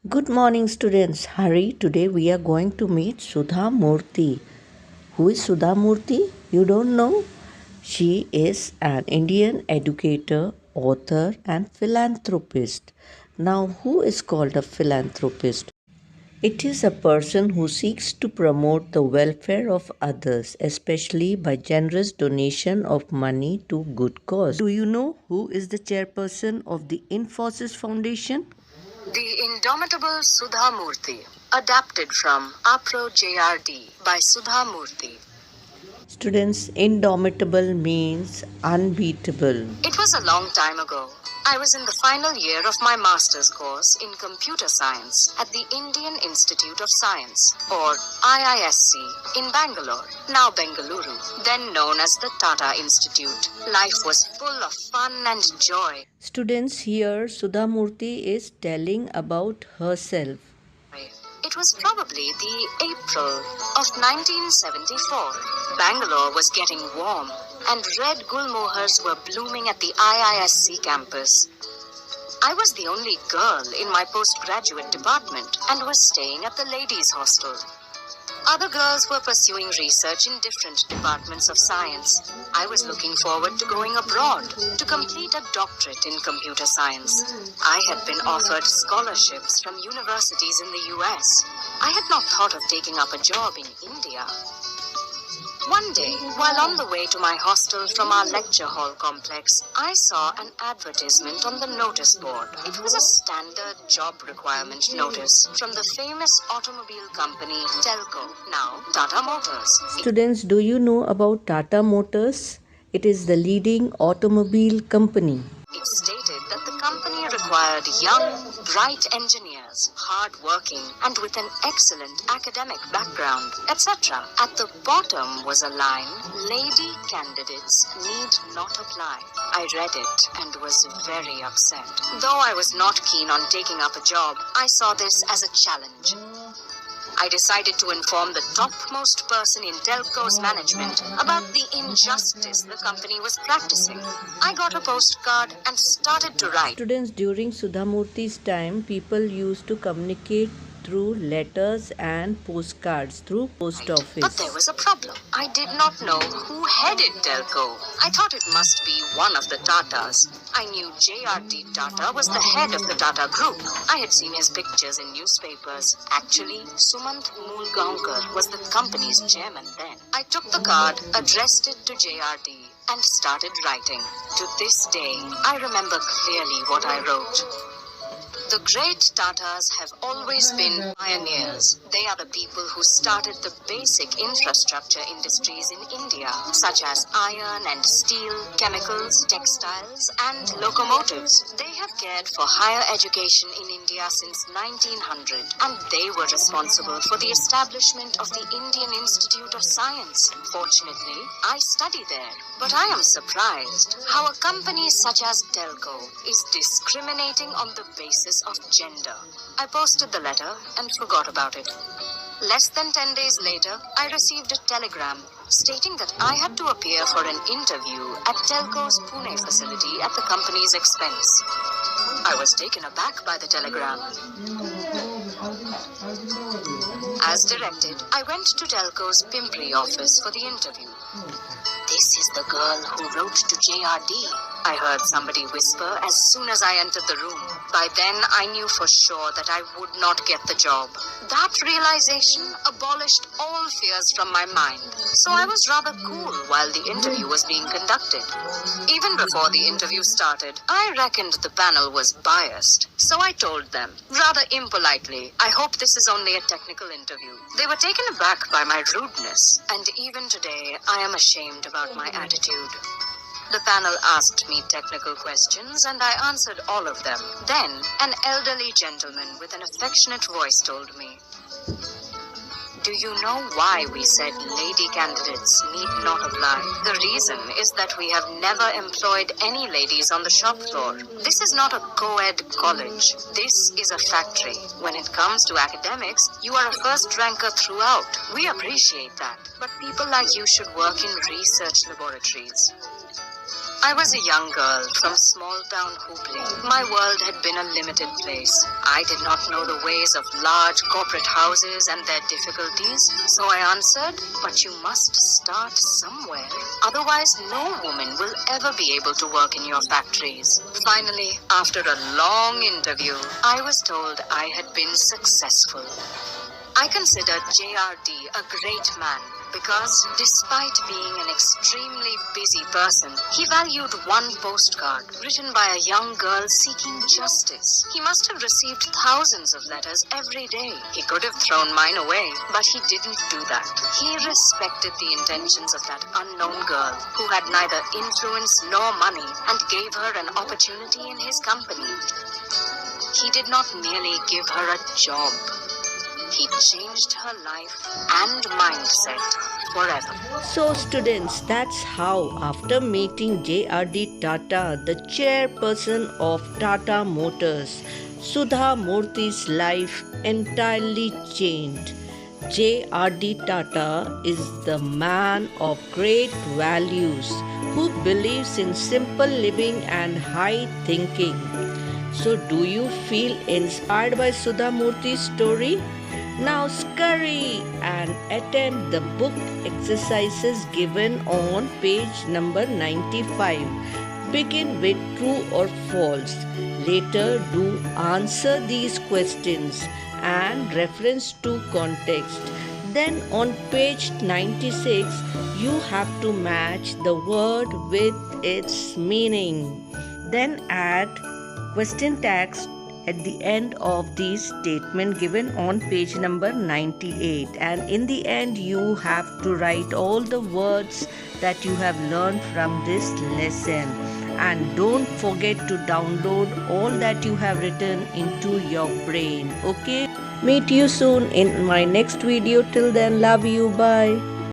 Good morning, students. Hurry, today we are going to meet Sudha Murty. Who is Sudha Murty? You don't know? She is an Indian educator, author, and philanthropist. Now, who is called a philanthropist? It is a person who seeks to promote the welfare of others, especially by generous donation of money to good cause. Do you know who is the chairperson of the Infosys Foundation? The Indomitable Sudha Murty, adapted from Approachable by Sudha Murty. Students, indomitable means unbeatable. It was a long time ago. I was in the final year of my master's course in computer science at the Indian Institute of Science, or IISC, in Bangalore, now Bengaluru, then known as the Tata Institute. Life was full of fun and joy. Students, here Sudha Murty is telling about herself. It was probably the April of 1974. Bangalore was getting warm, and red gulmohars were blooming at the IISC campus. I was the only girl in my postgraduate department and was staying at the ladies' hostel. Other girls were pursuing research in different departments of science. I was looking forward to going abroad to complete a doctorate in computer science. I had been offered scholarships from universities in the US. I had not thought of taking up a job in India. One day, while on the way to my hostel from our lecture hall complex, I saw an advertisement on the notice board. It was a standard job requirement notice from the famous automobile company Telco, now Tata Motors. Students, do you know about Tata Motors? It is the leading automobile company. It stated that the company required young, bright engineers, hard-working, and with an excellent academic background, etc. At the bottom was a line, "Lady candidates need not apply." I read it and was very upset. Though I was not keen on taking up a job, I saw this as a challenge. I decided to inform the topmost person in Telco's management about the injustice the company was practicing. I got a postcard and started to write. Students, during Sudha Murty's time, people used to communicate through letters and postcards through post office. But there was a problem. I did not know who headed Telco. I thought it must be one of the Tatas. I knew J.R.D. Tata was the head of the Tata Group. I had seen his pictures in newspapers. Actually, Sumant Moolgaonkar was the company's chairman then. I took the card, addressed it to J.R.D. and started writing. To this day, I remember clearly what I wrote. The great Tatas have always been pioneers. They are the people who started the basic infrastructure industries in India, such as iron and steel, chemicals, textiles, and locomotives. They have cared for higher education in India since 1900, and they were responsible for the establishment of the Indian Institute of Science. Fortunately, I study there, but I am surprised how a company such as Telco is discriminating on the basis of gender. I posted the letter and forgot about it. Less than 10 days later, I received a telegram stating that I had to appear for an interview at Telco's Pune facility at the company's expense. I was taken aback by the telegram. As directed, I went to Telco's Pimpri office for the interview. "This is the girl who wrote to J.R.D." I heard somebody whisper as soon as I entered the room. By then, I knew for sure that I would not get the job. That realization abolished all fears from my mind. So I was rather cool while the interview was being conducted. Even before the interview started, I reckoned the panel was biased. So I told them, rather impolitely, I hope this is only a technical interview. They were taken aback by my rudeness, and even today, I am ashamed about my attitude. The panel asked me technical questions and I answered all of them. Then, an elderly gentleman with an affectionate voice told me, "Do you know why we said lady candidates need not apply? The reason is that we have never employed any ladies on the shop floor. This is not a co-ed college. This is a factory. When it comes to academics, you are a first ranker throughout. We appreciate that. But people like you should work in research laboratories." I was a young girl from small town Hooghly. My world had been a limited place. I did not know the ways of large corporate houses and their difficulties. So I answered, but you must start somewhere. Otherwise, no woman will ever be able to work in your factories. Finally, after a long interview, I was told I had been successful. I consider JRD a great man because despite being an extremely busy person, he valued one postcard written by a young girl seeking justice. He must have received thousands of letters every day. He could have thrown mine away, but he didn't do that. He respected the intentions of that unknown girl who had neither influence nor money and gave her an opportunity in his company. He did not merely give her a job. He changed her life and mindset forever. So students, that's how after meeting J.R.D. Tata, the chairperson of Tata Motors, Sudha Murty's life entirely changed. J.R.D. Tata is the man of great values who believes in simple living and high thinking. So do you feel inspired by Sudha Murty's story? Now scurry and attempt the book exercises given on page number 95. Begin with true or false. Later do answer these questions and reference to context. Then on page 96, you have to match the word with its meaning. Then add question tags at the end of the statement given on page number 98, and in the end you have to write all the words that you have learned from this lesson, and don't forget to download all that you have written into your brain. Okay, meet you soon in my next video. Till then, love you, bye.